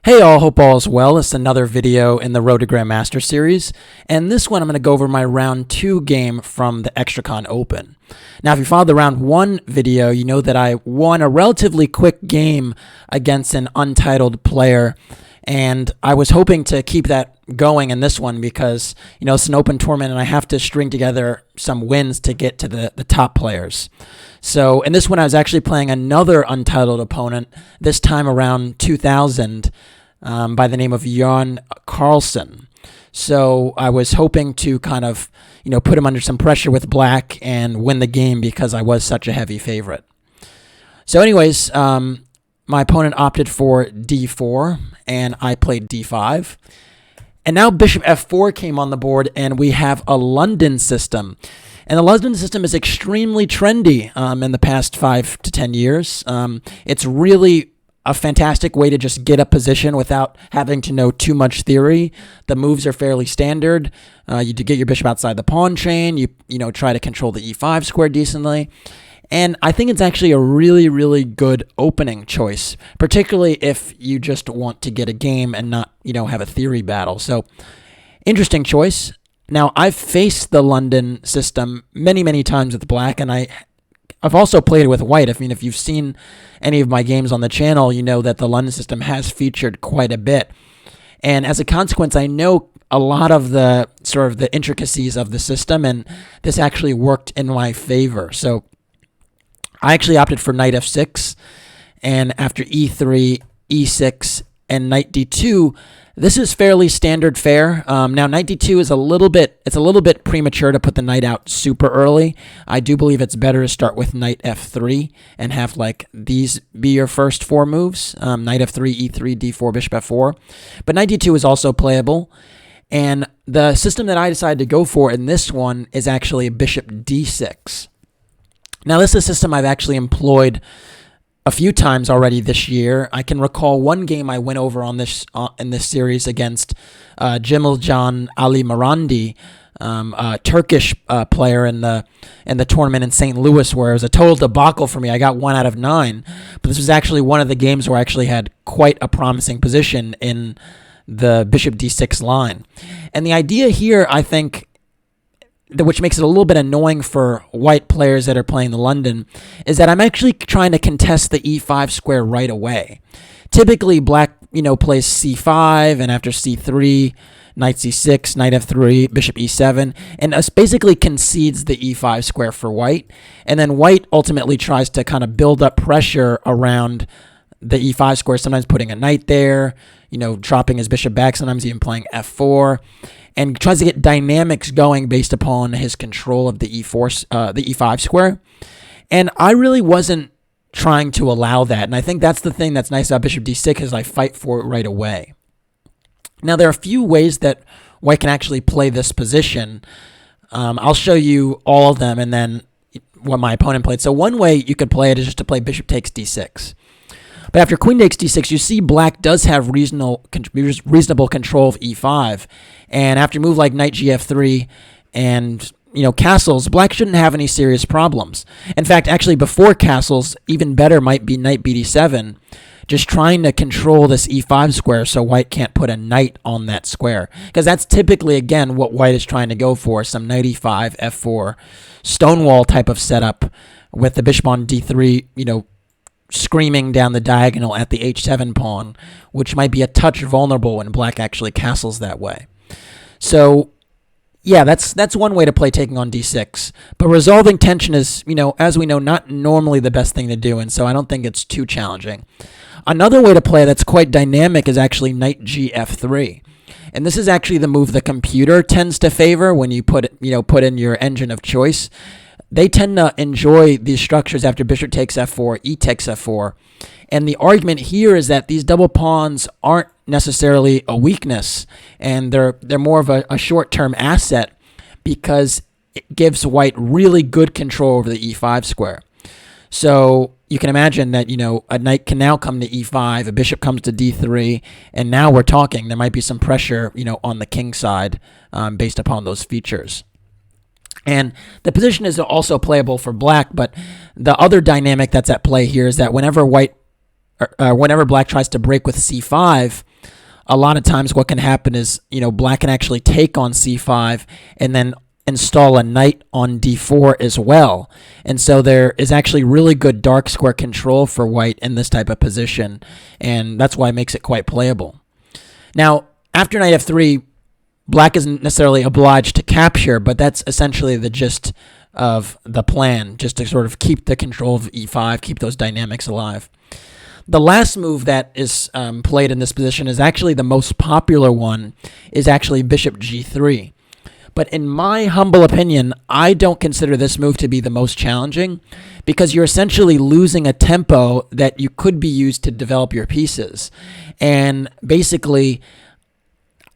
Hey all, hope all is well. It's another video in the Road to Grandmaster series, and this one I'm going to go over my round 2 game from the Xtracon Open. Now, if you followed the round 1 video, you know that I won a relatively quick game against an untitled player, and I was hoping to keep that going in this one because, it's an open tournament and I have to string together some wins to get to the top players. So in this one, I was actually playing another untitled opponent, this time around 2000, by the name of Karlsson. So I was hoping to kind of, put him under some pressure with black and win the game because I was such a heavy favorite. So anyways, my opponent opted for d4, and I played d5. And now bishop f4 came on the board, and we have a London system. And the London system is extremely trendy in the past 5 to 10 years. It's really a fantastic way to just get a position without having to know too much theory. The moves are fairly standard. You get your bishop outside the pawn chain. You try to control the e5 square decently. And I think it's actually a really, really good opening choice, particularly if you just want to get a game and not, have a theory battle. So, interesting choice. Now, I've faced the London system many, many times with black, and I've also played it with white. If you've seen any of my games on the channel, you know that the London system has featured quite a bit. And as a consequence, I know a lot of the sort of the intricacies of the system, and this actually worked in my favor. So, I actually opted for knight f6, and after e3, e6, and knight d2, this is fairly standard fare. Now, knight d2 is a little bit premature to put the knight out super early. I do believe it's better to start with knight f3 and have these be your first 4 moves: knight f3, e3, d4, bishop f4. But knight d2 is also playable, and the system that I decided to go for in this one is actually bishop d6. Now, this is a system I've actually employed a few times already this year. I can recall one game I went over on this in this series against Cemilcan Ali Marandi, a Turkish player in the tournament in St. Louis, where it was a total debacle for me. I got 1 out of 9, but this was actually one of the games where I actually had quite a promising position in the bishop d6 line. And the idea here, I think, which makes it a little bit annoying for white players that are playing the London, is that I'm actually trying to contest the e5 square right away. Typically, black, plays c5, and after c3, knight c6, knight f3, bishop e7, and basically concedes the e5 square for white. And then white ultimately tries to kind of build up pressure around the e5 square, sometimes putting a knight there, dropping his bishop back, sometimes even playing f4, and tries to get dynamics going based upon his control of the e5 square. And I really wasn't trying to allow that, and I think that's the thing that's nice about bishop d6 is I fight for it right away. Now, there are a few ways that white can actually play this position. I'll show you all of them and then what my opponent played. So one way you could play it is just to play bishop takes d6. But after queen takes d6, you see black does have reasonable control of e5. And after a move like knight gf3 and, castles, black shouldn't have any serious problems. In fact, actually before castles, even better might be knight bd7, just trying to control this e5 square so white can't put a knight on that square. Because that's typically, again, what white is trying to go for, some knight e5, f4, stonewall type of setup with the bishop on d3, screaming down the diagonal at the h7 pawn, which might be a touch vulnerable when black actually castles that way. So, yeah, that's one way to play taking on d6. But resolving tension is, as we know, not normally the best thing to do, and so I don't think it's too challenging. Another way to play that's quite dynamic is actually knight gf3. And this is actually the move the computer tends to favor when you put in your engine of choice. They tend to enjoy these structures after bishop takes f4, e takes f4. And the argument here is that these double pawns aren't necessarily a weakness, and they're more of a short-term asset because it gives white really good control over the e5 square. So you can imagine that, a knight can now come to e5, a bishop comes to d3, and now we're talking. There might be some pressure, on the king side based upon those features. And the position is also playable for black, but the other dynamic that's at play here is that whenever black tries to break with c5, a lot of times what can happen is, black can actually take on c5 and then install a knight on d4 as well. And so there is actually really good dark square control for white in this type of position, and that's why it makes it quite playable. Now, after knight f3, black isn't necessarily obliged to capture, but that's essentially the gist of the plan, just to sort of keep the control of e5, keep those dynamics alive. The last move that is played in this position is actually the most popular one, is actually bishop g3. But in my humble opinion, I don't consider this move to be the most challenging, because you're essentially losing a tempo that you could be used to develop your pieces. And basically,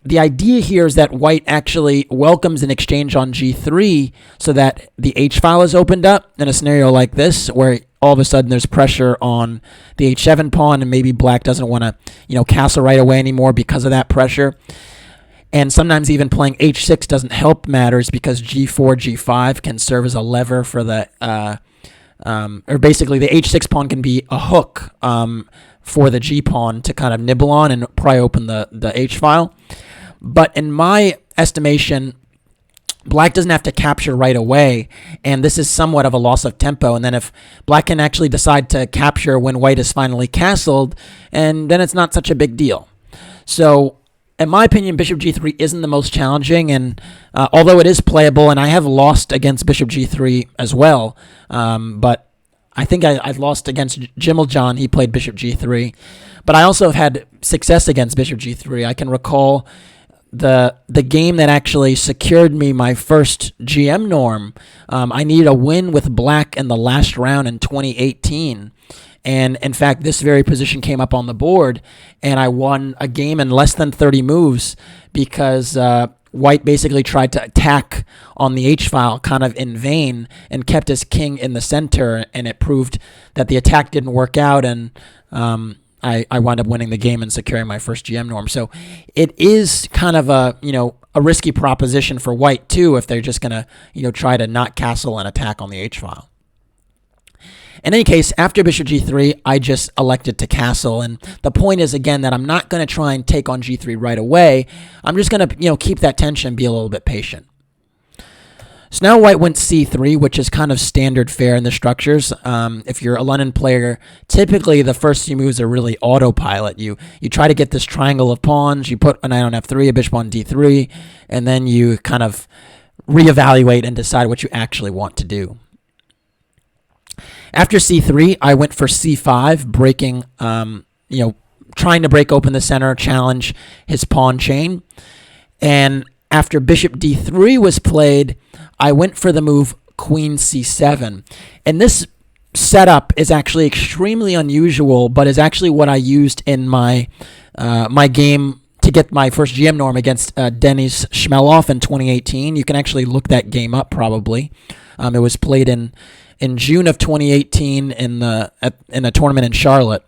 the idea here is that white actually welcomes an exchange on g3 so that the h-file is opened up in a scenario like this, where all of a sudden there's pressure on the h7 pawn, and maybe black doesn't want to, castle right away anymore because of that pressure. And sometimes even playing h6 doesn't help matters, because g4, g5 can serve as a lever for the, or basically the h6 pawn can be a hook for the g pawn to kind of nibble on and pry open the h-file. But in my estimation, black doesn't have to capture right away, and this is somewhat of a loss of tempo. And then if black can actually decide to capture when white is finally castled, and then it's not such a big deal. So in my opinion, bishop g3 isn't the most challenging, and although it is playable, and I have lost against bishop g3 as well, but I think I've lost against Jimmeljohn. He played bishop g3, but I also have had success against bishop g3. I can recall the game that actually secured me my first GM norm. I needed a win with black in the last round in 2018. And in fact, this very position came up on the board, and I won a game in less than 30 moves because white basically tried to attack on the h-file kind of in vain and kept his king in the center, and it proved that the attack didn't work out, and I wound up winning the game and securing my first GM norm. So it is kind of a risky proposition for white too, if they're just gonna try to not castle and attack on the h-file. In any case, after bishop g3, I just elected to castle, and the point is again that I'm not going to try and take on g3 right away. I'm just going to keep that tension, be a little bit patient. So now white went c3, which is kind of standard fare in the structures. If you're a London player, typically the first few moves are really autopilot. You try to get this triangle of pawns, you put a knight on f3, a bishop on d3, and then you kind of reevaluate and decide what you actually want to do. After c3, I went for c5, breaking, trying to break open the center, challenge his pawn chain. And after bishop d3 was played, I went for the move queen c7. And this setup is actually extremely unusual, but is actually what I used in my my game to get my first GM norm against Denis Shmelov in 2018. You can actually look that game up probably. It was played in June of 2018 in a tournament in Charlotte.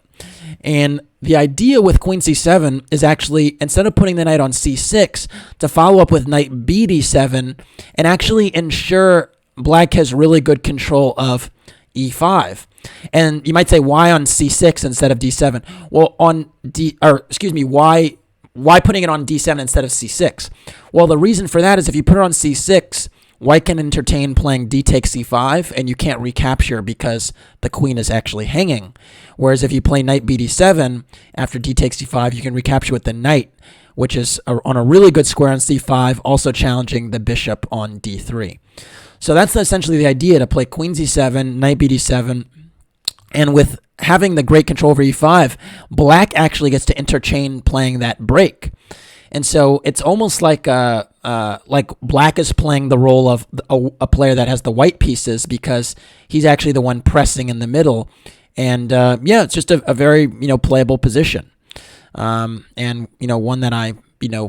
And the idea with queen c7 is actually, instead of putting the knight on c6, to follow up with knight b d7 and actually ensure black has really good control of e5. And you might say, why on c6 instead of d7? Well, why putting it on d7 instead of c6? Well, the reason for that is if you put it on c6, white can entertain playing d takes c5, and you can't recapture because the queen is actually hanging. Whereas if you play knight b d7 after d takes c5, you can recapture with the knight, which is on a really good square on c5, also challenging the bishop on d3. So that's essentially the idea, to play queen c7, knight b d7, and with having the great control over e5, black actually gets to interchain playing that break. And so it's almost like black is playing the role of a player that has the white pieces, because he's actually the one pressing in the middle. And it's just a very playable position, and one that I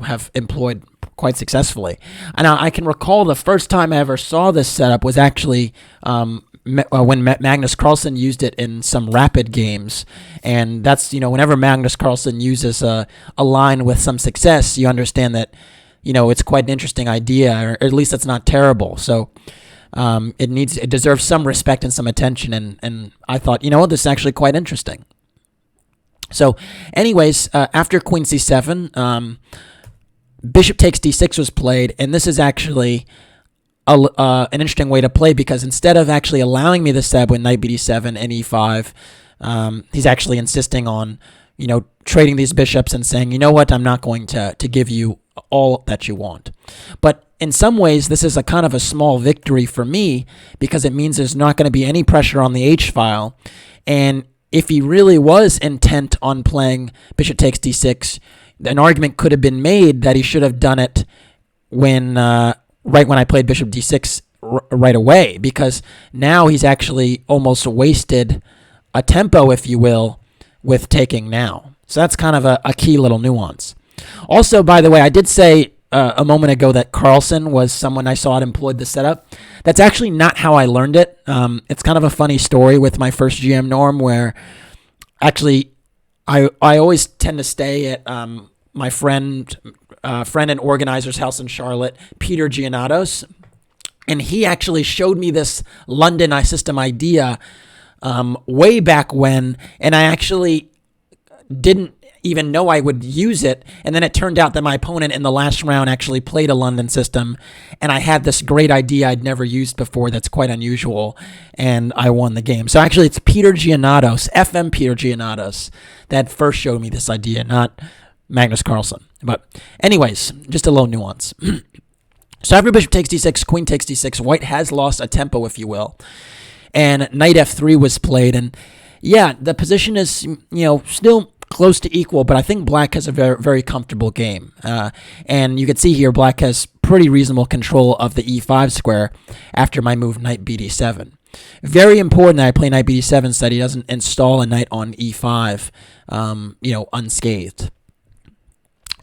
have employed quite successfully. And I can recall the first time I ever saw this setup was actually when Magnus Karlsson used it in some rapid games. And that's, whenever Magnus Karlsson uses a line with some success, you understand that, it's quite an interesting idea, or at least it's not terrible. So it deserves some respect and some attention. And I thought, this is actually quite interesting. So anyways, after queen c7, bishop takes d6 was played, and this is actually an interesting way to play, because instead of actually allowing me the stab with knight bd7 and e5, he's actually insisting on, trading these bishops and saying, you know what, I'm not going to give you all that you want. But in some ways, this is a kind of a small victory for me, because it means there's not going to be any pressure on the H-file. And if he really was intent on playing bishop takes d6, an argument could have been made that he should have done it when right when I played bishop d6 right away, because now he's actually almost wasted a tempo, if you will, with taking now. So that's kind of a key little nuance. Also, by the way, I did say a moment ago that Karlsson was someone I saw had employed the setup. That's actually not how I learned it. It's kind of a funny story with my first GM norm, where actually I always tend to stay at my friend and organizer's house in Charlotte, Peter Giannatos, and he actually showed me this London iSystem idea way back when, and I actually didn't even know I would use it, and then it turned out that my opponent in the last round actually played a London system, and I had this great idea I'd never used before that's quite unusual, and I won the game. So actually it's Peter Giannatos, FM Peter Giannatos, that first showed me this idea, not Magnus Karlsson. But anyways, just a little nuance. So after bishop takes d6, queen takes d6, white has lost a tempo, if you will, and knight f3 was played, and yeah, the position is, still close to equal, but I think black has a very, very comfortable game. And you can see here black has pretty reasonable control of the e5 square after my move knight bd7. Very important that I play knight bd7 so that he doesn't install a knight on e5, unscathed.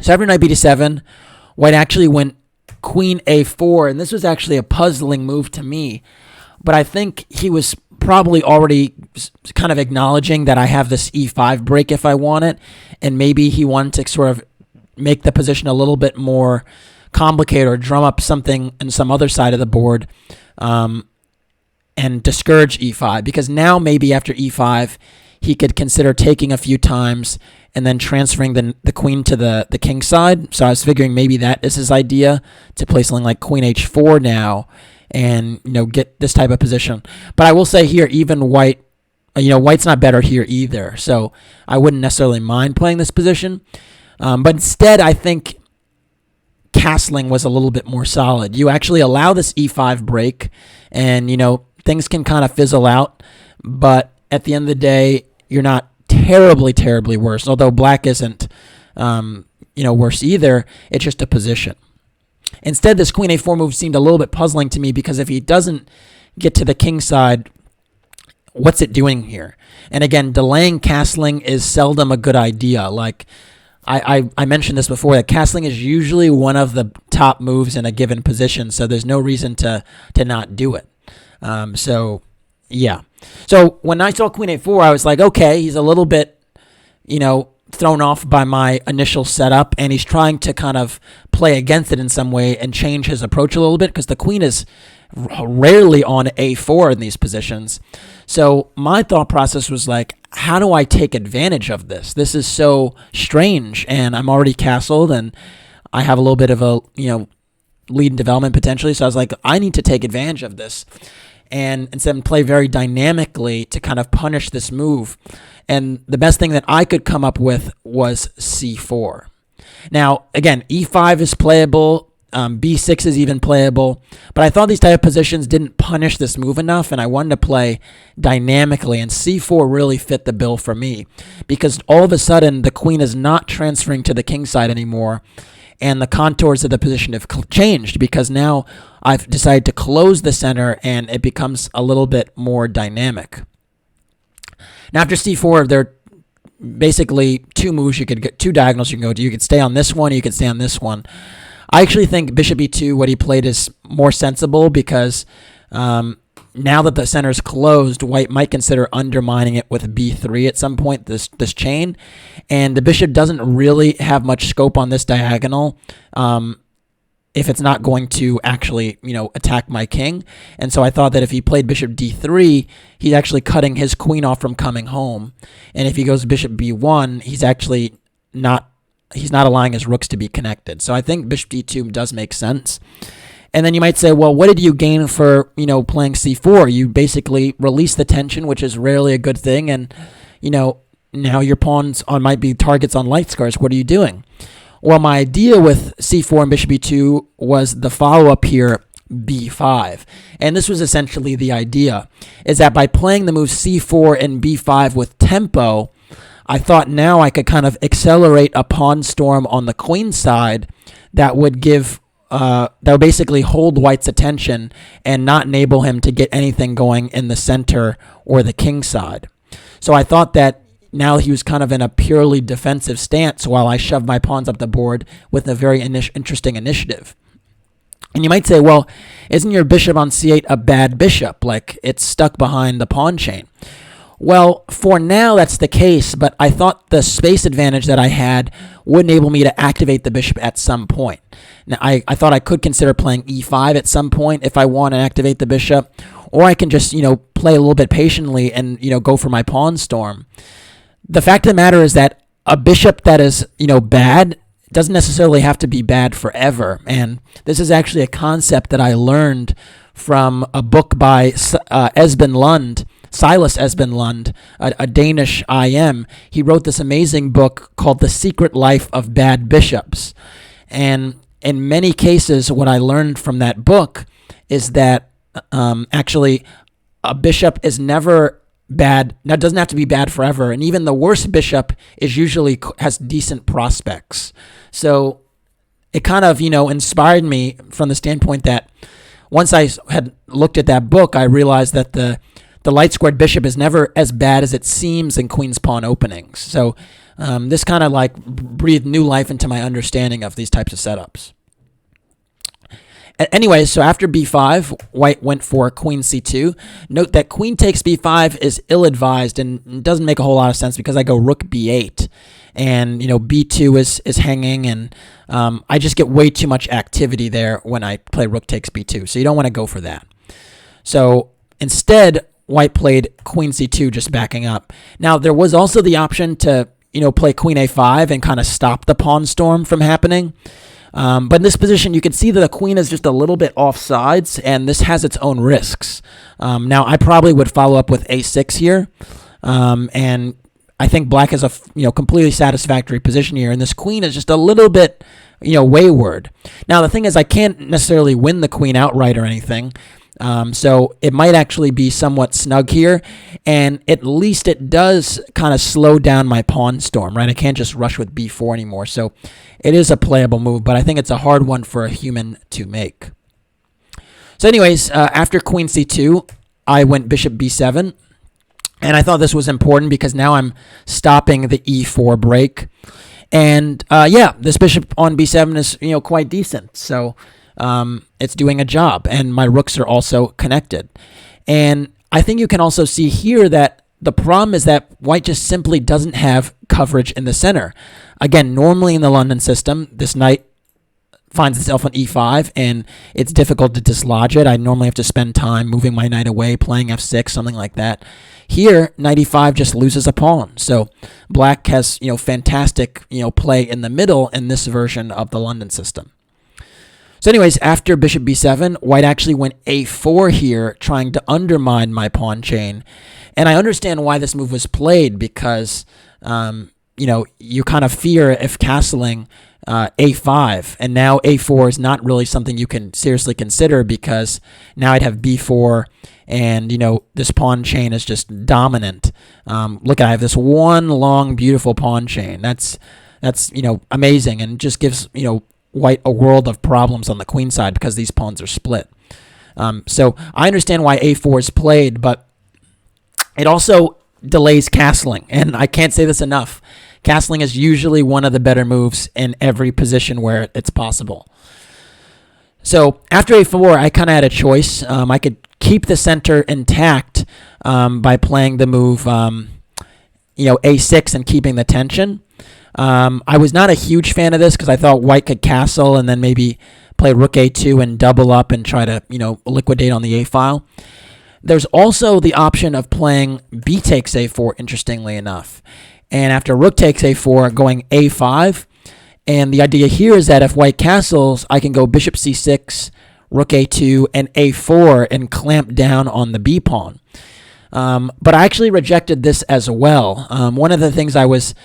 So after knight bd7, white actually went queen a4, and this was actually a puzzling move to me, but I think he was probably already kind of acknowledging that I have this e5 break if I want it, and maybe he wanted to sort of make the position a little bit more complicated or drum up something in some other side of the board and discourage e5, because now maybe after e5 he could consider taking a few times and then transferring the queen to the king side. So I was figuring maybe that is his idea, to play something like queen h4 now and get this type of position. But I will say here, even white, white's not better here either, so I wouldn't necessarily mind playing this position. But instead, I think castling was a little bit more solid. You actually allow this e5 break, and things can kind of fizzle out, but at the end of the day, you're not terribly worse. Although black isn't worse either, it's just a position. Instead, this queen a4 move seemed a little bit puzzling to me, because if he doesn't get to the king side, what's it doing here? And again, delaying castling is seldom a good idea. Like I mentioned this before, that castling is usually one of the top moves in a given position, so there's no reason to not do it. So yeah. So when I saw queen a4, I was like, okay, he's a little bit, thrown off by my initial setup, and he's trying to kind of play against it in some way and change his approach a little bit, because the queen is rarely on a4 in these positions. So my thought process was like, how do I take advantage of this? This is so strange, and I'm already castled, and I have a little bit of a lead in development potentially. So I was like, I need to take advantage of this, and instead play very dynamically to kind of punish this move. And the best thing that I could come up with was c4. Now, again, e5 is playable, b6 is even playable, but I thought these type of positions didn't punish this move enough, and I wanted to play dynamically, and c4 really fit the bill for me, because all of a sudden the queen is not transferring to the king side anymore, and the contours of the position have changed, because now I've decided to close the center, and it becomes a little bit more dynamic. Now, after c4, there are basically two moves you could get, two diagonals you can go to. You could stay on this one, or you could stay on this one. I actually think bishop e2, what he played, is more sensible, because now that the center is closed, white might consider undermining it with b3 at some point, this chain, and the bishop doesn't really have much scope on this diagonal. if it's not going to actually, attack my king. And so I thought that if he played bishop d3, he's actually cutting his queen off from coming home. And if he goes bishop b1, he's not allowing his rooks to be connected. So I think bishop d2 does make sense. And then you might say, well, what did you gain for, playing c4? You basically release the tension, which is rarely a good thing. And, now your pawns might be targets on light squares. What are you doing? Well, my idea with c4 and bishop b2 was the follow-up here, b5. And this was essentially the idea, is that by playing the moves c4 and b5 with tempo, I thought now I could kind of accelerate a pawn storm on the queen side that would basically hold White's attention and not enable him to get anything going in the center or the king side. So I thought that now he was kind of in a purely defensive stance while I shoved my pawns up the board with a very interesting initiative. And you might say, well, isn't your bishop on c8 a bad bishop? Like, it's stuck behind the pawn chain. Well, for now, that's the case, but I thought the space advantage that I had would enable me to activate the bishop at some point. Now, I thought I could consider playing e5 at some point if I want to activate the bishop, or I can just, play a little bit patiently and, go for my pawn storm. The fact of the matter is that a bishop that is, bad doesn't necessarily have to be bad forever. And this is actually a concept that I learned from a book by Esben Lund, Silas Esben Lund, a Danish IM. He wrote this amazing book called The Secret Life of Bad Bishops. And in many cases, what I learned from that book is that actually a bishop is never bad. Now, it doesn't have to be bad forever. And even the worst bishop is usually has decent prospects. So it kind of, inspired me from the standpoint that once I had looked at that book, I realized that the light squared bishop is never as bad as it seems in queen's pawn openings. So this kind of like breathed new life into my understanding of these types of setups. Anyway, so after b5, White went for queen c2. Note that queen takes b5 is ill-advised and doesn't make a whole lot of sense because I go rook b8. And, b2 is hanging, and I just get way too much activity there when I play rook takes b2. So you don't want to go for that. So instead, White played queen c2, just backing up. Now, there was also the option to, play queen a5 and kind of stop the pawn storm from happening. But in this position, you can see that the queen is just a little bit off sides, and this has its own risks. Now, I probably would follow up with a6 here, and I think black has a completely satisfactory position here, and this queen is just a little bit wayward. Now, the thing is, I can't necessarily win the queen outright or anything. So it might actually be somewhat snug here, and at least it does kind of slow down my pawn storm, right? I can't just rush with b4 anymore, so it is a playable move, but I think it's a hard one for a human to make. So anyways, after queen c2, I went bishop b7, and I thought this was important because now I'm stopping the e4 break, and this bishop on b7 is quite decent, so it's doing a job, and my rooks are also connected. And I think you can also see here that the problem is that White just simply doesn't have coverage in the center. Again, normally in the London system, this knight finds itself on e5, and it's difficult to dislodge it. I normally have to spend time moving my knight away, playing f6, something like that. Here, knight e5 just loses a pawn. So black has fantastic play in the middle in this version of the London system. So anyways, after bishop b7, White actually went a4 here, trying to undermine my pawn chain. And I understand why this move was played because, you kind of fear if castling a5. And now a4 is not really something you can seriously consider because now I'd have b4 and, this pawn chain is just dominant. Look, I have this one long, beautiful pawn chain. That's amazing, and just gives, White a world of problems on the queen side because these pawns are split. So I understand why a4 is played, but it also delays castling, and I can't say this enough. Castling is usually one of the better moves in every position where it's possible. So after a4, I kind of had a choice. I could keep the center intact by playing the move, a6 and keeping the tension. I was not a huge fan of this because I thought White could castle and then maybe play rook a2 and double up and try to, liquidate on the a file. There's also the option of playing b takes a4, interestingly enough. And after rook takes a4, going a5. And the idea here is that if white castles, I can go bishop c6, rook a2, and a4 and clamp down on the b pawn. But I actually rejected this as well. One of the things I was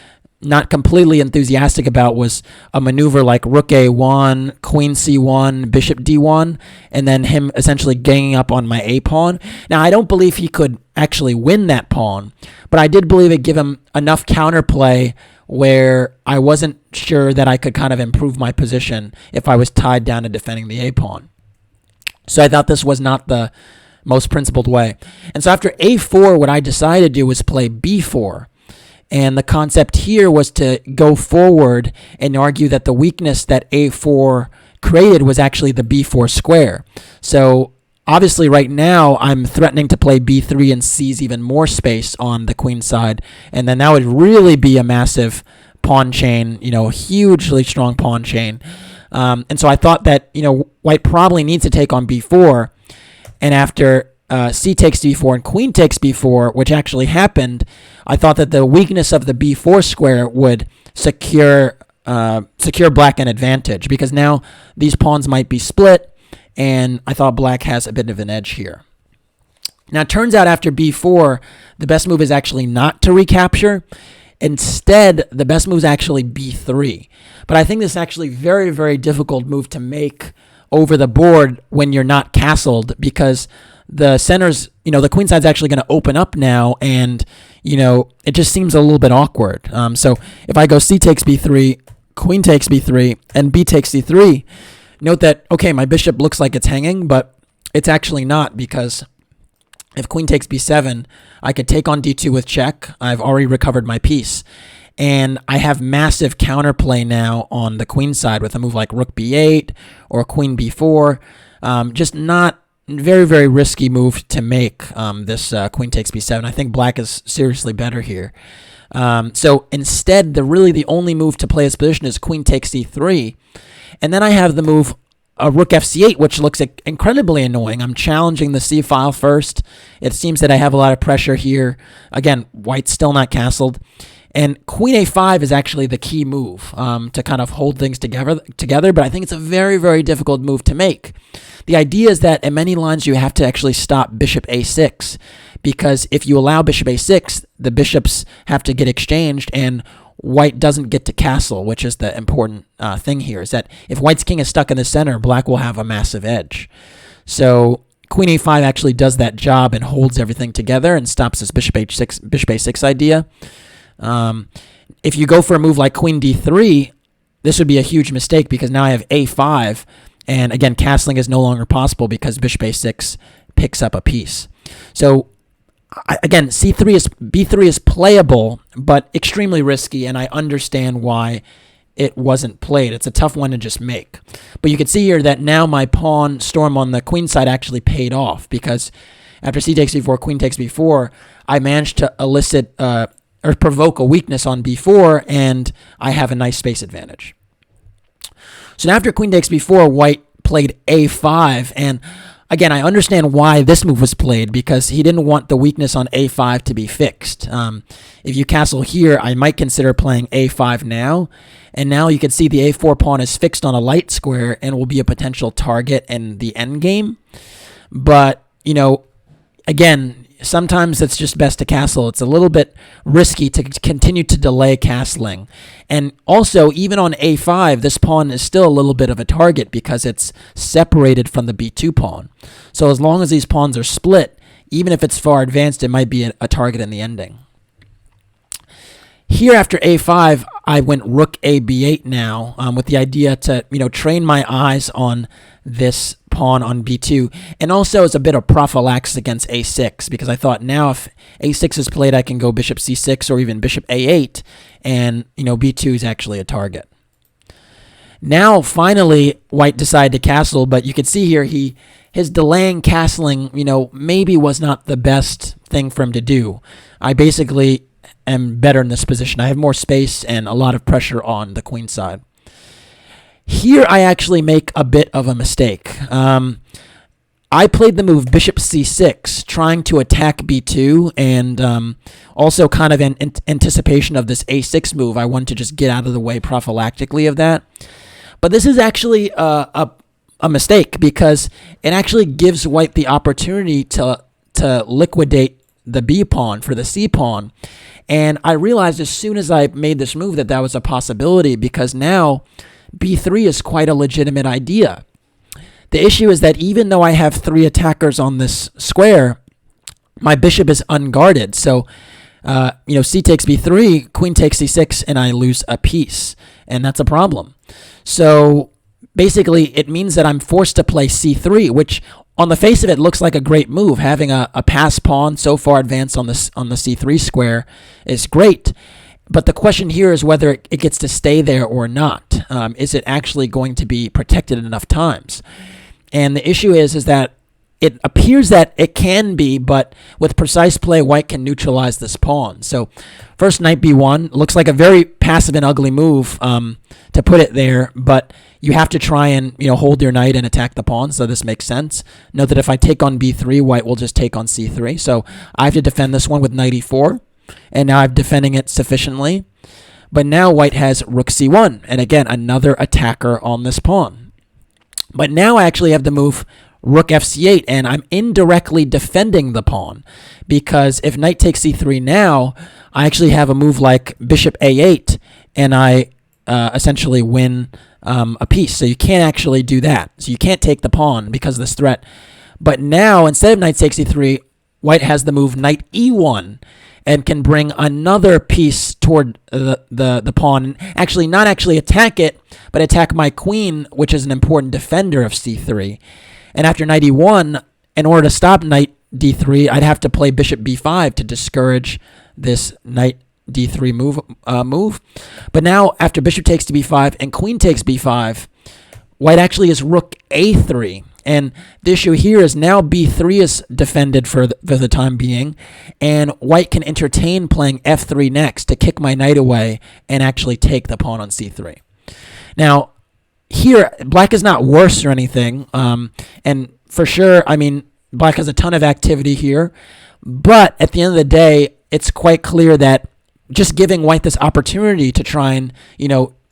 not completely enthusiastic about was a maneuver like rook a1, queen c1, bishop d1, and then him essentially ganging up on my a pawn. Now, I don't believe he could actually win that pawn, but I did believe it gave him enough counterplay where I wasn't sure that I could kind of improve my position if I was tied down to defending the a pawn. So I thought this was not the most principled way. And so after a4, what I decided to do was play b4. And the concept here was to go forward and argue that the weakness that a4 created was actually the b4 square. So obviously right now I'm threatening to play b3 and seize even more space on the queen side. And then that would really be a massive pawn chain, a hugely strong pawn chain. And so I thought that, white probably needs to take on b4. And after c takes d4 and queen takes b4, which actually happened, I thought that the weakness of the b4 square would secure black an advantage, because now these pawns might be split, and I thought black has a bit of an edge here. Now, it turns out after b4, the best move is actually not to recapture. Instead, the best move is actually b3. But I think this is actually very, very difficult move to make over the board when you're not castled, because the center's, the queen side's actually going to open up now, and, it just seems a little bit awkward. So if I go c takes b3, queen takes b3, and b takes c3, note that, okay, my bishop looks like it's hanging, but it's actually not, because if queen takes b7, I could take on d2 with check. I've already recovered my piece. And I have massive counterplay now on the queen side with a move like rook b8 or queen b4. Just not very, very risky move to make, this queen takes b7. I think black is seriously better here. So instead, the only move to play this position is queen takes c3. And then I have the move rook fc8, which looks incredibly annoying. I'm challenging the c file first. It seems that I have a lot of pressure here. Again, white's still not castled. And queen a5 is actually the key move to kind of hold things together, but I think it's a very, very difficult move to make. The idea is that in many lines you have to actually stop bishop a6, because if you allow bishop a6, the bishops have to get exchanged, and white doesn't get to castle, which is the important thing here, is that if white's king is stuck in the center, black will have a massive edge. So queen a5 actually does that job and holds everything together and stops this bishop a6 idea. If you go for a move like queen d3, this would be a huge mistake, because now I have a5, and again, castling is no longer possible because bishop a6 picks up a piece. So again, b3 is playable, but extremely risky, and I understand why it wasn't played. It's a tough one to just make. But you can see here that now my pawn storm on the queen side actually paid off, because after c takes b4, queen takes b4, I managed to elicit or provoke a weakness on b4, and I have a nice space advantage. So now after queen takes b4, white played a5, and again, I understand why this move was played, because he didn't want the weakness on a5 to be fixed. If you castle here, I might consider playing a5 now, and now you can see the a4 pawn is fixed on a light square and will be a potential target in the endgame. But, again, sometimes it's just best to castle. It's a little bit risky to continue to delay castling. And also, even on a5, this pawn is still a little bit of a target because it's separated from the b2 pawn. So as long as these pawns are split, even if it's far advanced, it might be a target in the ending. Here after a5, I went rook a b8 now, with the idea to, train my eyes on this pawn on b2, and also as a bit of prophylaxis against a6, because I thought now if a6 is played, I can go bishop c6 or even bishop a8, and b2 is actually a target. Now finally white decided to castle, but you can see here his delaying castling maybe was not the best thing for him to do. I basically am better in this position. I have more space and a lot of pressure on the queen side. Here I actually make a bit of a mistake. I played the move bishop c6, trying to attack b2, and also kind of in anticipation of this a6 move. I wanted to just get out of the way prophylactically of that. But this is actually a mistake, because it actually gives white the opportunity to liquidate the b pawn for the c pawn. And I realized as soon as I made this move that was a possibility, because now b3 is quite a legitimate idea. The issue is that even though I have 3 attackers on this square, my bishop is unguarded. So, c takes b3, queen takes c6, and I lose a piece. And that's a problem. So basically, it means that I'm forced to play c3, which on the face of it looks like a great move. Having a pass pawn so far advanced on the c3 square is great. But the question here is whether it gets to stay there or not. Is it actually going to be protected enough times? And the issue is that it appears that it can be, but with precise play, white can neutralize this pawn. So first, knight b1 looks like a very passive and ugly move to put it there, but you have to try and hold your knight and attack the pawn, so this makes sense. Note that if I take on b3, white will just take on c3. So I have to defend this one with knight e4, and now I'm defending it sufficiently. But now white has rook c1, and again, another attacker on this pawn. But now I actually have the move rook fc8, and I'm indirectly defending the pawn, because if knight takes c3 now, I actually have a move like bishop a8, and I essentially win a piece. So you can't actually do that. So you can't take the pawn because of this threat. But now, instead of knight takes c3, white has the move knight e1, and can bring another piece toward the pawn. Actually, not actually attack it, but attack my queen, which is an important defender of c3. And after knight e1, in order to stop knight d3, I'd have to play bishop b5 to discourage this knight d3 move. But now, after bishop takes to b5 and queen takes b5, white actually is rook a3. And the issue here is now b3 is defended for the time being, and white can entertain playing f3 next to kick my knight away and actually take the pawn on c3. Now, here, black is not worse or anything, and for sure, black has a ton of activity here, but at the end of the day, it's quite clear that just giving white this opportunity to try and,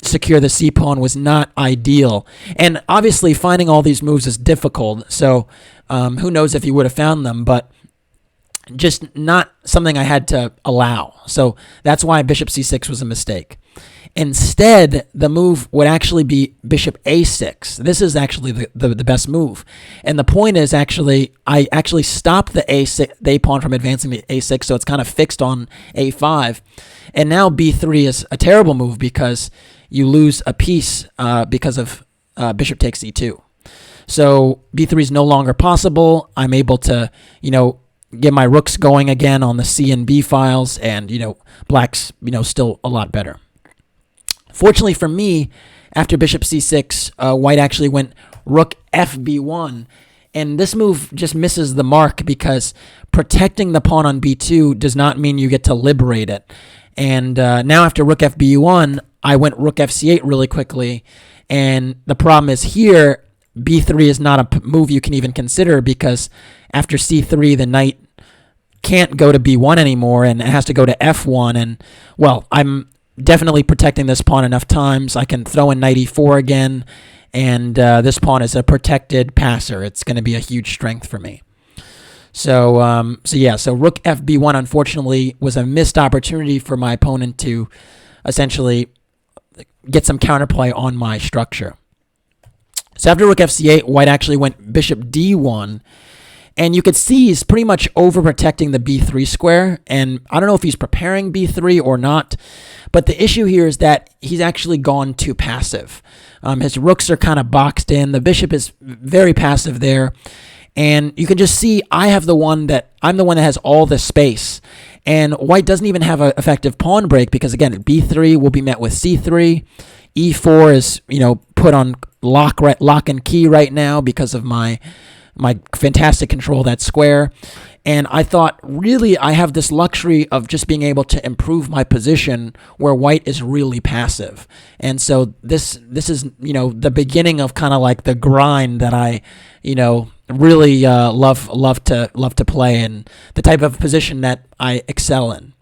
secure the c-pawn was not ideal. And obviously, finding all these moves is difficult, so who knows if he would have found them, but just not something I had to allow. So that's why bishop c6 was a mistake. Instead, the move would actually be bishop a6. This is actually the best move. And the point is I actually stopped the a pawn from advancing to a6, so it's kind of fixed on a5. And now b3 is a terrible move because you lose a piece because of bishop takes e2. So b3 is no longer possible. I'm able to, get my rooks going again on the c and b files, and, black's, still a lot better. Fortunately for me, after bishop c6, white actually went rook fb1, and this move just misses the mark because protecting the pawn on b2 does not mean you get to liberate it. And now after rook fb1, I went rook fc8 really quickly, and the problem is here, b3 is not a move you can even consider because after c3, the knight can't go to b1 anymore, and it has to go to f1, and, well, I'm definitely protecting this pawn enough times. I can throw in knight e4 again, and this pawn is a protected passer. It's going to be a huge strength for me. So rook fb1, unfortunately, was a missed opportunity for my opponent to essentially get some counterplay on my structure. So after rook fc8, white actually went bishop d1, and you could see he's pretty much overprotecting the b3 square, and I don't know if he's preparing b3 or not, but the issue here is that he's actually gone too passive. His rooks are kind of boxed in. The bishop is very passive there, and you can just see I'm the one that has all the space, and white doesn't even have an effective pawn break because, again, b3 will be met with c3. e4 is, put on lock and key right now because of my my fantastic control of that square. And I thought, really, I have this luxury of just being able to improve my position where white is really passive. And so this is, the beginning of kind of like the grind that I, really love to play, and the type of position that I excel in.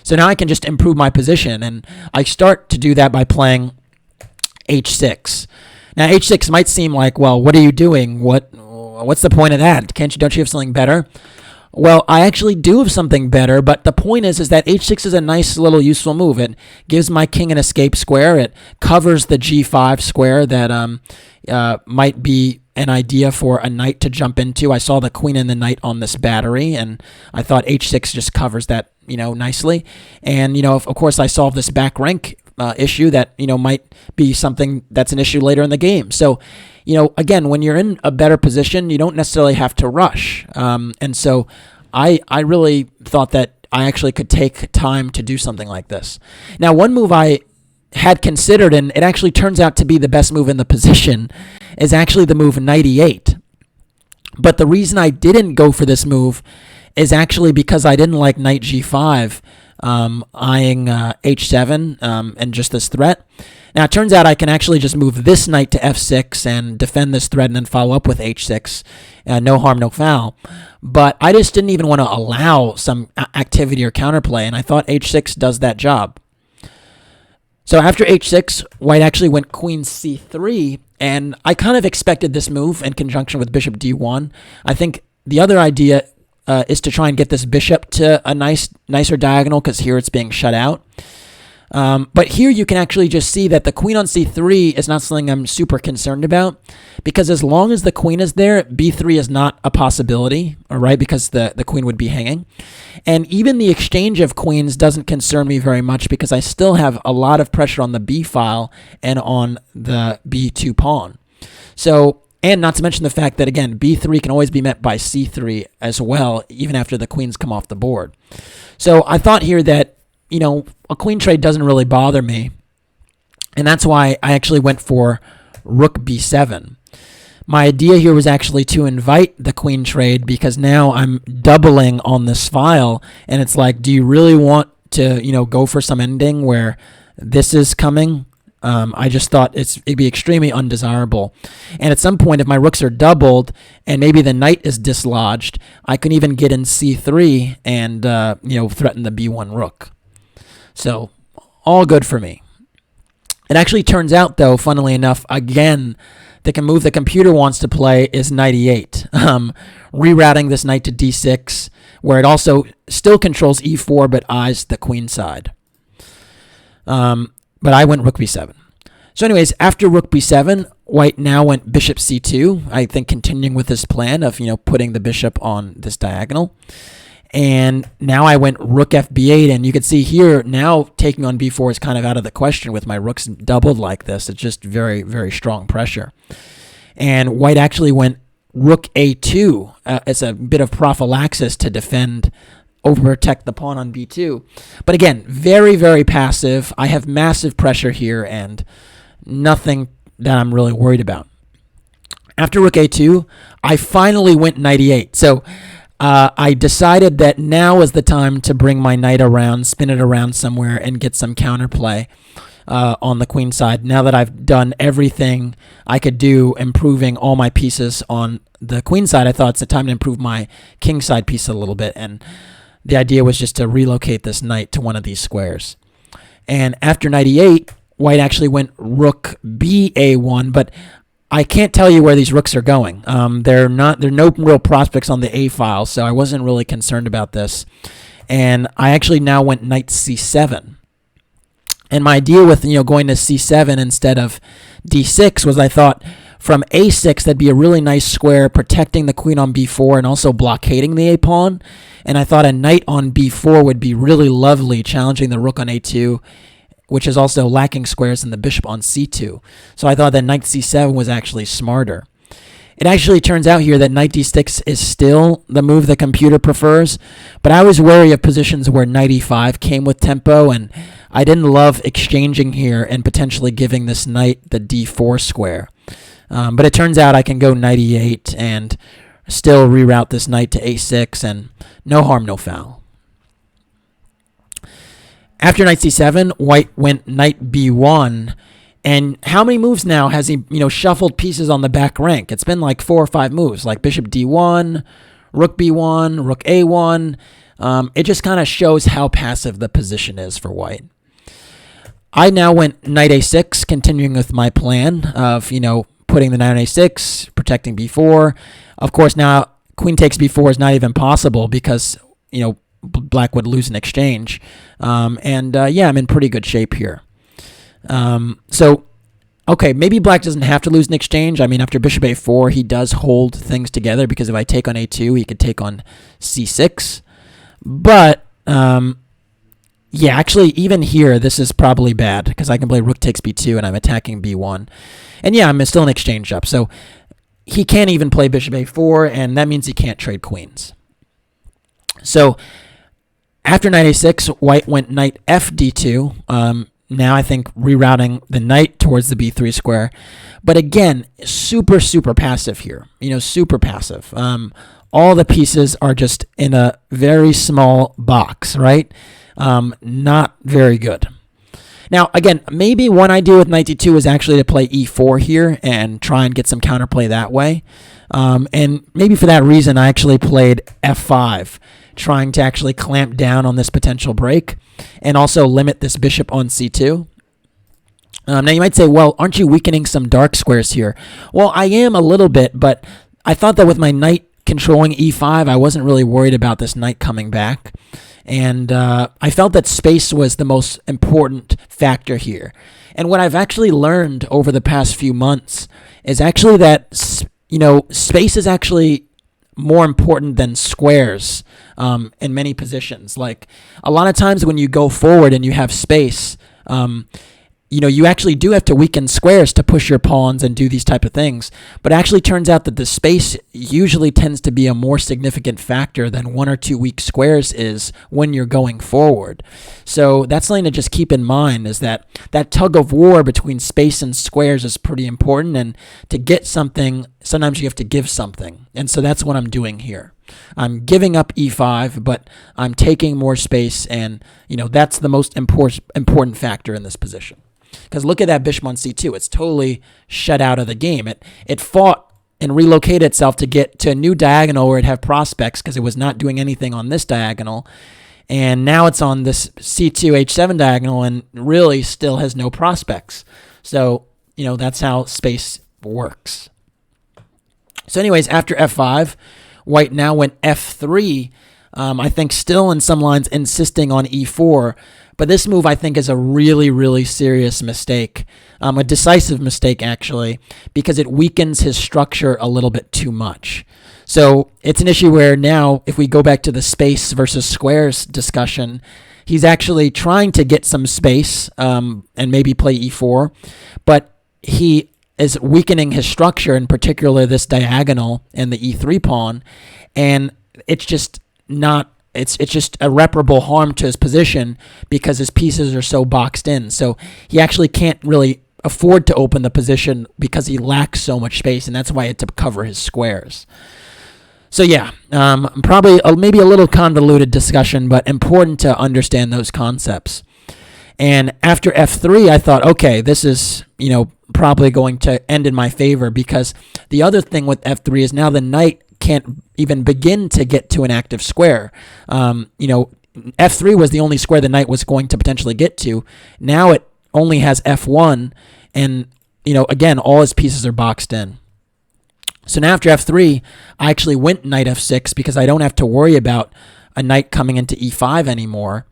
So now I can just improve my position, and I start to do that by playing h6. Now h6 might seem like, well, what are you doing? What's the point of that? Don't you have something better? Well, I actually do have something better, but the point is that h6 is a nice little useful move. It gives my king an escape square. It covers the g5 square that might be an idea for a knight to jump into. I saw the queen and the knight on this battery, and I thought h6 just covers that, nicely. And, of course, I solved this back rank issue that, might be something that's an issue later in the game. So, again, when you're in a better position, you don't necessarily have to rush. And so I really thought that I actually could take time to do something like this. Now, one move I had considered, and it actually turns out to be the best move in the position, is actually the move knight e8. But the reason I didn't go for this move is actually because I didn't like knight g5 eyeing h7 and just this threat. Now, it turns out I can actually just move this knight to f6 and defend this threat and then follow up with h6. No harm, no foul. But I just didn't even want to allow some activity or counterplay, and I thought h6 does that job. So after h6, white actually went queen c3, and I kind of expected this move in conjunction with bishop d1. I think the other idea is to try and get this bishop to a nicer diagonal, because here it's being shut out. But here you can actually just see that the queen on c3 is not something I'm super concerned about, because as long as the queen is there, b3 is not a possibility, all right, because the queen would be hanging. And even the exchange of queens doesn't concern me very much, because I still have a lot of pressure on the b file and on the b2 pawn. So, and not to mention the fact that, again, b3 can always be met by c3 as well, even after the queens come off the board. So I thought here that, a queen trade doesn't really bother me, and that's why I actually went for rook b7. My idea here was actually to invite the queen trade, because now I'm doubling on this file, and it's like, do you really want to, go for some ending where this is coming? I just thought it'd be extremely undesirable. And at some point, if my rooks are doubled and maybe the knight is dislodged, I can even get in c3 and, threaten the b1 rook. So, all good for me. It actually turns out, though, funnily enough, again, the move the computer wants to play is knight e8. Rerouting this knight to d6, where it also still controls e4 but eyes the queen side. But I went rook b7. So anyways, after rook b7, white now went bishop c2, I think continuing with this plan of, putting the bishop on this diagonal. And now I went rook fb8, and you can see here, now taking on b4 is kind of out of the question with my rooks doubled like this. It's just very, very strong pressure. And white actually went rook a2 as a bit of prophylaxis to defend, overprotect the pawn on b2. But again, very, very passive. I have massive pressure here and nothing that I'm really worried about. After rook a2, I finally went knight e8. So I decided that now is the time to bring my knight around, spin it around somewhere, and get some counterplay on the queen side. Now that I've done everything I could do, improving all my pieces on the queen side, I thought it's the time to improve my king side piece a little bit. And the idea was just to relocate this knight to one of these squares. And after knight e8, white actually went rook ba1, but I can't tell you where these rooks are going. There are no real prospects on the A file, so I wasn't really concerned about this. And I actually now went knight c7. And my idea with going to c7 instead of d6 was I thought from a6 that'd be a really nice square protecting the queen on b4 and also blockading the a pawn. And I thought a knight on b4 would be really lovely, challenging the rook on a2, which is also lacking squares in the bishop on c2. So I thought that knight c7 was actually smarter. It actually turns out here that knight d6 is still the move the computer prefers, but I was wary of positions where knight e5 came with tempo, and I didn't love exchanging here and potentially giving this knight the d4 square. But it turns out I can go knight e8 and still reroute this knight to a6, and no harm, no foul. After knight c7, white went knight b1. And how many moves now has he, shuffled pieces on the back rank? It's been like 4 or 5 moves, like bishop d1, rook b1, rook a1. It just kind of shows how passive the position is for white. I now went knight a6, continuing with my plan of, putting the knight on a6, protecting b4. Of course, now queen takes b4 is not even possible because, black would lose an exchange. I'm in pretty good shape here. Okay, maybe black doesn't have to lose an exchange. I mean, after bishop a4, he does hold things together because if I take on a2, he could take on c6. But, actually, even here, this is probably bad because I can play rook takes b2 and I'm attacking b1. And I'm still an exchange up. So he can't even play bishop a4, and that means he can't trade queens. So after knight a6, white went knight fd2. Now I think rerouting the knight towards the b3 square. But again, super, super passive here. Super passive. All the pieces are just in a very small box, right? Not very good. Now, again, maybe one idea with knight d2 is actually to play e4 here and try and get some counterplay that way. And maybe for that reason, I actually played f5, trying to actually clamp down on this potential break and also limit this bishop on c2. Now, you might say, well, aren't you weakening some dark squares here? Well, I am a little bit, but I thought that with my knight controlling e5, I wasn't really worried about this knight coming back. And I felt that space was the most important factor here. And what I've actually learned over the past few months is actually that, space is actually more important than squares in many positions. Like a lot of times when you go forward and you have space, you actually do have to weaken squares to push your pawns and do these type of things. But it actually turns out that the space usually tends to be a more significant factor than 1 or 2 weak squares is when you're going forward. So that's something to just keep in mind, is that tug of war between space and squares is pretty important. And to get something, sometimes you have to give something. And so that's what I'm doing here. I'm giving up e5, but I'm taking more space. And, that's the most important factor in this position. Because look at that bishop on c2. It's totally shut out of the game. It fought and relocated itself to get to a new diagonal where it'd have prospects because it was not doing anything on this diagonal. And now it's on this c2, h7 diagonal and really still has no prospects. So, that's how space works. So anyways, after f5, white now went f3. I think still in some lines insisting on e4. But this move, I think, is a really, really serious mistake, a decisive mistake, actually, because it weakens his structure a little bit too much. So it's an issue where now, if we go back to the space versus squares discussion, he's actually trying to get some space and maybe play e4, but he is weakening his structure, in particular this diagonal and the e3 pawn, and it's just not... It's just irreparable harm to his position because his pieces are so boxed in. So he actually can't really afford to open the position because he lacks so much space, and that's why he had to cover his squares. So probably maybe a little convoluted discussion, but important to understand those concepts. And after f3, I thought, okay, this is probably going to end in my favor, because the other thing with f3 is now the knight can't even begin to get to an active square. F3 was the only square the knight was going to potentially get to. Now it only has f1, and again, all his pieces are boxed in. So now after f3, I actually went knight f6 because I don't have to worry about a knight coming into e5 anymore.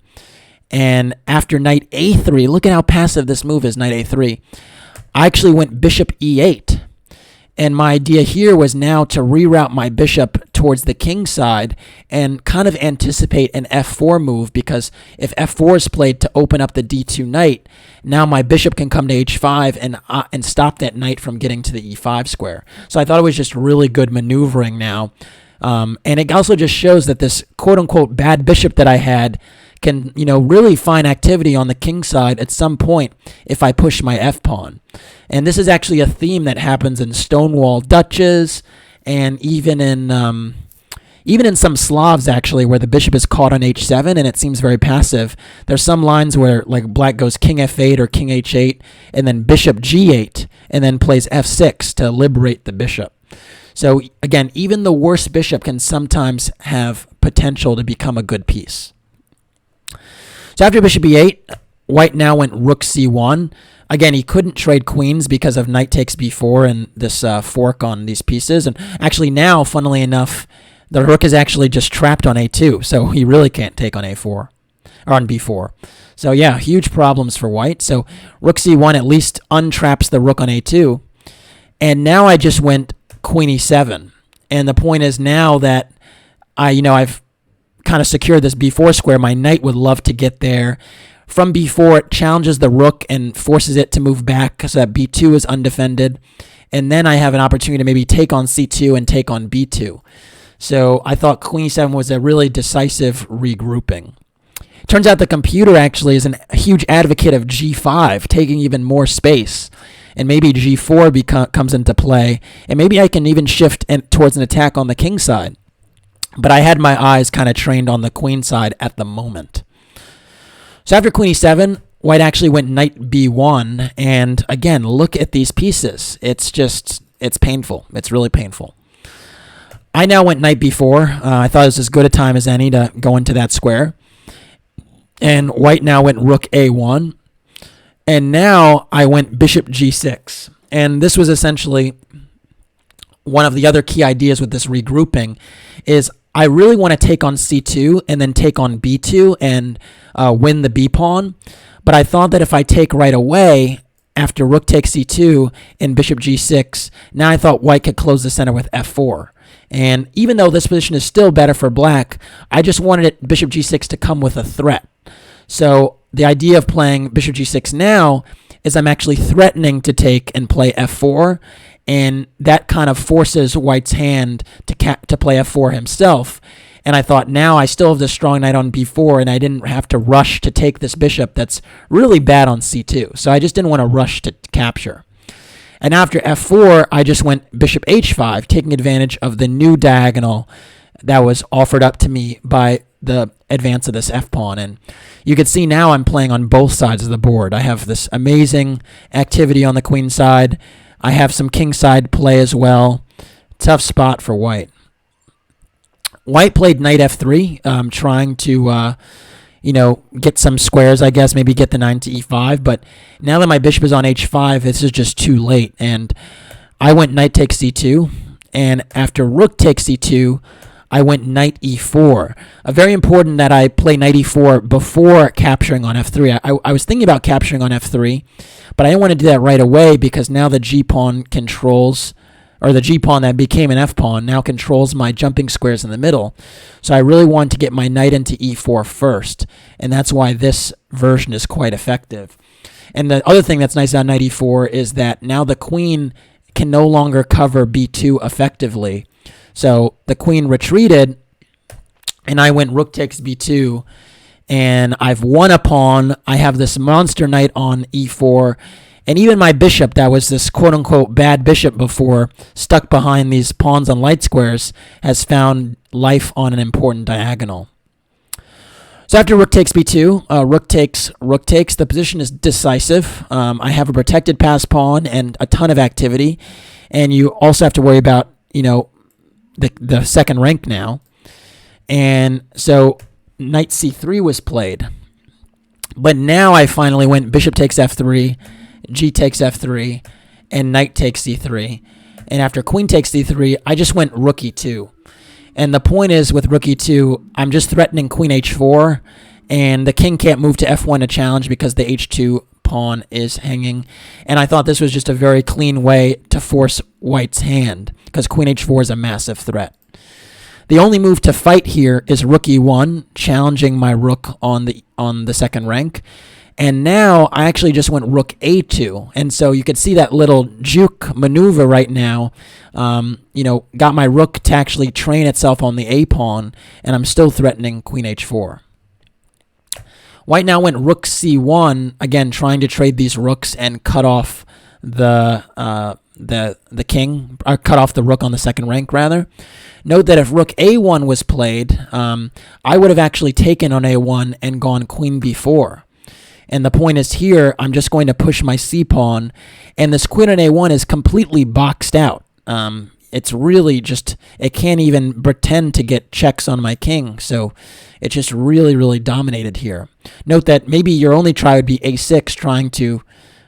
And after knight a3, look at how passive this move is, knight a3. I actually went bishop e8. And my idea here was now to reroute my bishop towards the king side and kind of anticipate an f4 move, because if f4 is played to open up the d2 knight, now my bishop can come to h5 and stop that knight from getting to the e5 square. So I thought it was just really good maneuvering now. And it also just shows that this quote-unquote bad bishop that I had can, really find activity on the king side at some point if I push my f-pawn. And this is actually a theme that happens in Stonewall Duchess, and even in some Slavs, actually, where the bishop is caught on h7 and it seems very passive. There's some lines where, like, black goes king f8 or king h8 and then bishop g8 and then plays f6 to liberate the bishop. So, again, even the worst bishop can sometimes have potential to become a good piece. So after bishop e8, white now went rook c1. Again, he couldn't trade queens because of knight takes b4 and this fork on these pieces. And actually now, funnily enough, the rook is actually just trapped on a2, so he really can't take on a4, or on b4. So yeah, huge problems for white. So rook c1 at least untraps the rook on a2. And now I just went queen e7. And the point is now that I've kind of secured this b4 square, my knight would love to get there. From b4, it challenges the rook and forces it to move back so that b2 is undefended. And then I have an opportunity to maybe take on c2 and take on b2. So I thought queen e7 was a really decisive regrouping. Turns out the computer actually is a huge advocate of g5, taking even more space. And maybe g4 comes into play. And maybe I can even shift towards an attack on the king side. But I had my eyes kind of trained on the queen side at the moment. So after queen e7, white actually went knight b1. And again, look at these pieces. It's painful. It's really painful. I now went knight b4. I thought it was as good a time as any to go into that square. And white now went rook a1. And now I went bishop g6. And this was essentially one of the other key ideas with this regrouping is I really want to take on c2 and then take on b2 and win the b pawn. But I thought that if I take right away after rook takes c2 and bishop g6, now I thought white could close the center with f4. And even though this position is still better for black, I just wanted bishop g6 to come with a threat. So the idea of playing bishop g6 now is I'm actually threatening to take and play f4, and that kind of forces white's hand to play f4 himself. And I thought now I still have this strong knight on b4, and I didn't have to rush to take this bishop that's really bad on c2. So I just didn't want to rush to capture. And after f4, I just went bishop h5, taking advantage of the new diagonal that was offered up to me by the advance of this f-pawn. And you can see now I'm playing on both sides of the board. I have this amazing activity on the queen side. I have some king side play as well. Tough spot for white. White played knight f3, trying to get some squares, I guess, maybe get the 9 to e5. But now that my bishop is on h5, this is just too late. And I went knight takes c2. And after rook takes c2, I went knight e4. Very important that I play knight e4 before capturing on f3. I was thinking about capturing on f3, but I didn't want to do that right away because now the g-pawn controls, or the g-pawn that became an f-pawn now controls my jumping squares in the middle. So I really want to get my knight into e4 first, and that's why this version is quite effective. And the other thing that's nice about knight e4 is that now the queen can no longer cover b2 effectively. So the queen retreated, and I went rook takes b2, and I've won a pawn. I have this monster knight on e4, and even my bishop that was this quote-unquote bad bishop before, stuck behind these pawns on light squares, has found life on an important diagonal. So after rook takes b2, rook takes, the position is decisive. I have a protected pass pawn and a ton of activity, and you also have to worry about, the second rank now. And so knight c3 was played. But now I finally went bishop takes f3, g takes f3, and knight takes c3. And after queen takes c3, I just went rook e2. And the point is with rook e2, I'm just threatening queen h4, and the king can't move to f1 to challenge because the h2 pawn is hanging. And I thought this was just a very clean way to force white's hand because queen h4 is a massive threat. The only move to fight here is rook e1, challenging my rook on the second rank. And now I actually just went rook a2. And so you can see that little juke maneuver right now, got my rook to actually train itself on the a pawn, and I'm still threatening queen h4. White now went rook c1, again trying to trade these rooks and cut off the king, or cut off the rook on the second rank rather. Note that if rook a1 was played, I would have actually taken on a1 and gone queen b4. And the point is here, I'm just going to push my c-pawn, and this queen on a1 is completely boxed out. It's really just, it can't even pretend to get checks on my king, so it's just really, really dominated here. Note that maybe your only try would be a6, trying to,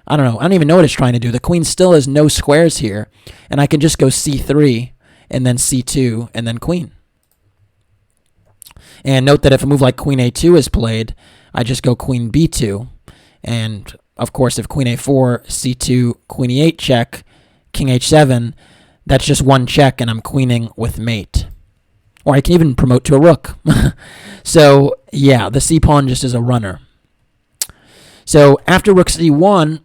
I don't even know what it's trying to do. The queen still has no squares here, and I can just go c3, and then c2, and then queen. And note that if a move like queen a2 is played, I just go queen b2, and of course if queen a4, c2, queen e8 check, king h7, that's just one check and I'm queening with mate. Or I can even promote to a rook. So yeah, the c-pawn just is a runner. So after rook c1,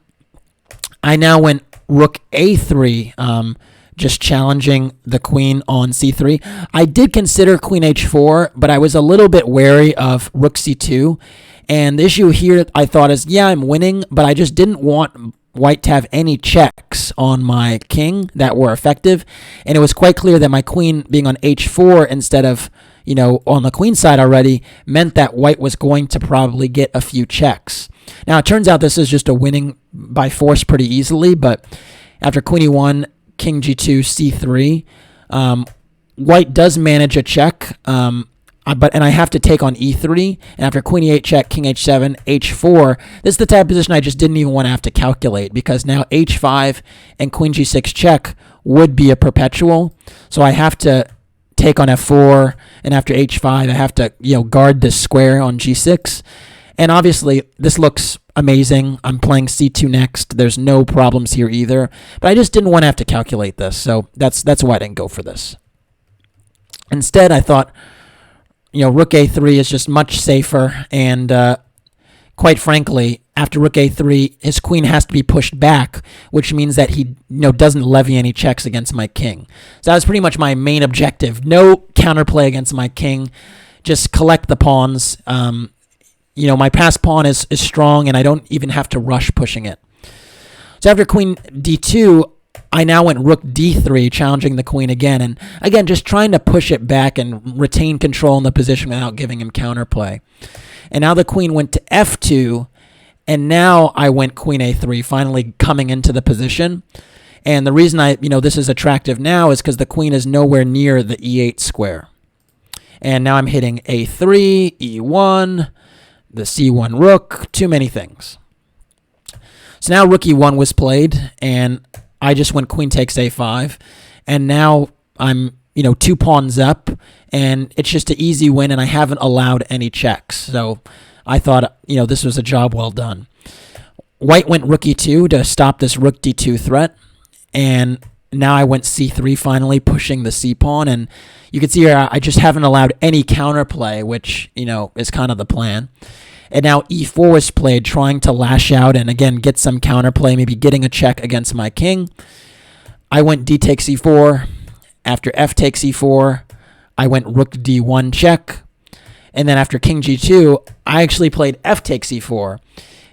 I now went rook a3, just challenging the queen on c3. I did consider queen h4, but I was a little bit wary of rook c2. And the issue here, I thought, is, yeah, I'm winning, but I just didn't want white to have any checks on my king that were effective. And it was quite clear that my queen being on h4 instead of, on the queen side already meant that white was going to probably get a few checks. Now, it turns out this is just a winning by force pretty easily, but after queen e1, king g2, c3, white does manage a check, and I have to take on e3, and after queen e8 check, king h7, h4, this is the type of position I just didn't even want to have to calculate, because now h5 and queen g6 check would be a perpetual, so I have to take on f4, and after h5, I have to guard this square on g6, and obviously this looks amazing. I'm playing c2 next. There's no problems here either, but I just didn't want to have to calculate this, so that's why I didn't go for this. Instead, I thought, rook a3 is just much safer, and quite frankly, after rook a3, his queen has to be pushed back, which means that he doesn't levy any checks against my king. So that was pretty much my main objective. No counterplay against my king. Just collect the pawns. My passed pawn is strong, and I don't even have to rush pushing it. So after queen d2, I now went rook d3, challenging the queen again, and again, just trying to push it back and retain control in the position without giving him counterplay. And now the queen went to f2, and now I went queen a3, finally coming into the position. And the reason this is attractive now is because the queen is nowhere near the e8 square. And now I'm hitting a3, e1, the c1 rook, too many things. So now rook e1 was played, and I just went queen takes a5, and now I'm 2 pawns up, and it's just an easy win, and I haven't allowed any checks. So I thought this was a job well done. White went rook e2 to stop this rook d2 threat, and now I went c3 finally, pushing the c-pawn, and you can see here I just haven't allowed any counterplay, which is kind of the plan. And now e4 was played, trying to lash out and again get some counterplay, maybe getting a check against my king. I went d takes e4. After f takes e4, I went rook d1 check. And then after king g2, I actually played f takes e4.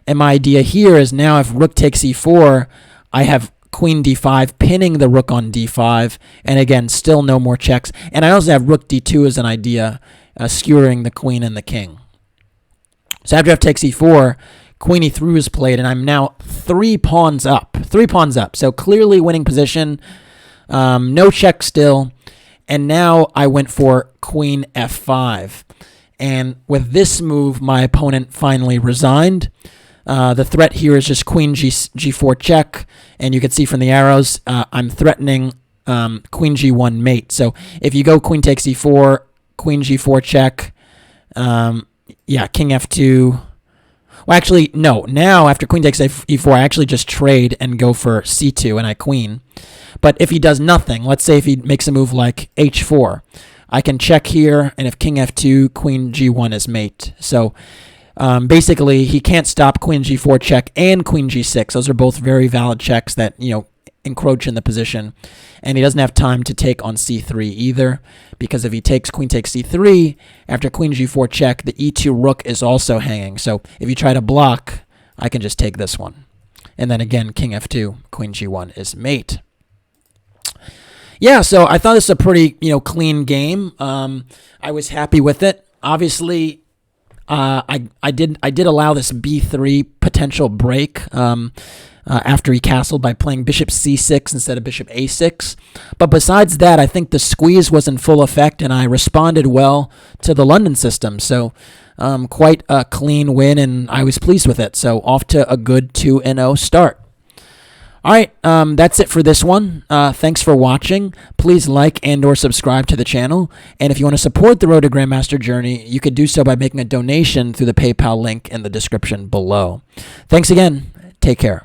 And my idea here is now if rook takes e4, I have queen d5 pinning the rook on d5. And again, still no more checks. And I also have rook d2 as an idea, skewering the queen and the king. So after f takes e4, queen e3 is played, and I'm now 3 pawns up. 3 pawns up. So clearly winning position. No check still. And now I went for queen f5. And with this move, my opponent finally resigned. The threat here is just queen g4 check. And you can see from the arrows, I'm threatening queen g1 mate. So if you go queen takes e4, queen g4 check, king f2. Well, actually, no. Now, after queen takes e4, I actually just trade and go for c2, and I queen. But if he does nothing, let's say if he makes a move like h4, I can check here, and if king f2, queen g1 is mate. So basically, he can't stop queen g4 check and queen g6. Those are both very valid checks that, encroach in the position, and he doesn't have time to take on c3 either, because if he takes queen takes c3, after queen g4 check, the e2 rook is also hanging. So if you try to block, I can just take this one. And then again, king f2, queen g1 is mate. Yeah, so I thought this was a pretty, clean game. I was happy with it. Obviously, I did allow this b3 potential break after he castled by playing bishop c6 instead of bishop a6. But besides that, I think the squeeze was in full effect, and I responded well to the London system. So quite a clean win, and I was pleased with it. So off to a good 2-0 start. All right, that's it for this one. Thanks for watching. Please like and or subscribe to the channel. And if you want to support the Road to Grandmaster journey, you could do so by making a donation through the PayPal link in the description below. Thanks again. Take care.